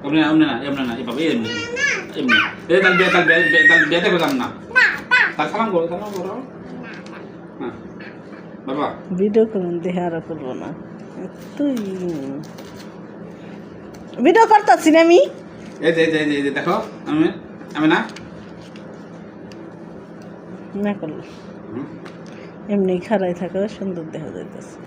এমনি না এভাবে এমনি এমনি তাহলে বিয়েতে করলাম না তার সালাম করো হ্যাঁ বাবা ভিডিও করুন দেখে আর করবো না তুই ভিডিও করতেছি না আমি এই যে দেখো আমি না না করলো এমনি খাড়াই থাকা সুন্দর দেখা যাইতেছে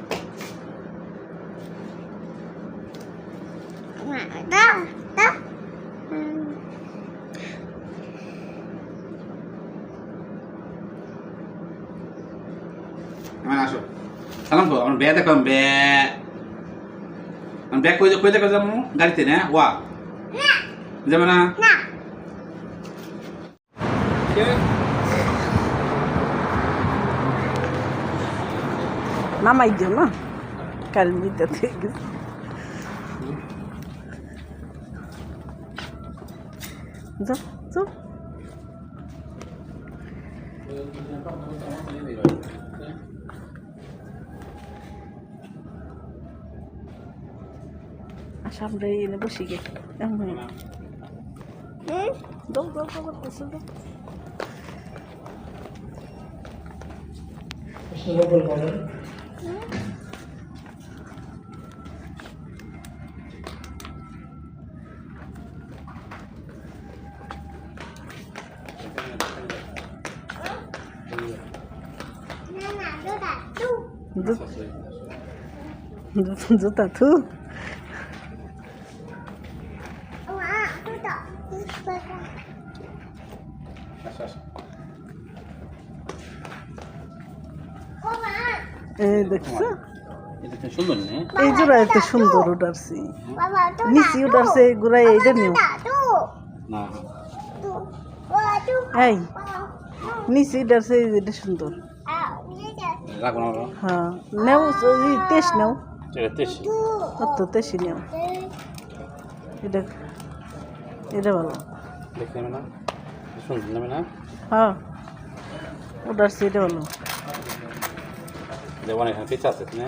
আমি আসো সালাম করো আমার বিয়ে দেখো ব্যাগ কই দেখো যাবো গাড়িতে না ওয়া যাবে না নামাই দিও না কাল মিটা থেকে যাও যাও সামনে এনে বসি গে দাও করতেছে জুতা থু দেখছো সুন্দর এই জোড়া এত সুন্দর উঠারছি নিচি উঠারছে গোড়ায় এইটা নিও এই নিচি উঠারছে এটা সুন্দর হ্যাঁ নেও তেস নেও অত তেসি নেও এটা এটা ভালো হ্যাঁ উঠারছি এটা ভালো যেমন এখানে পিছা আছে না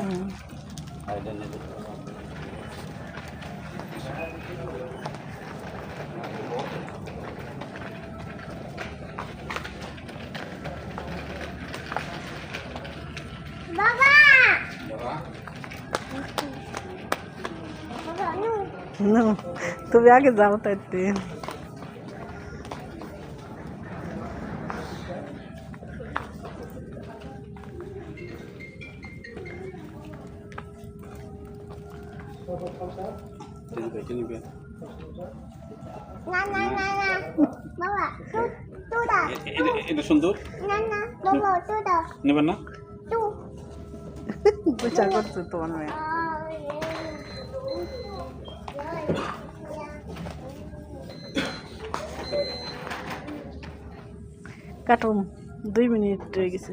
তুমি আগে যাও তাইতে এটা সুন্দর নেবেন না পূজা করছে তোমার মেয়ে কাটুন 2 মিনিট হয়ে গেছে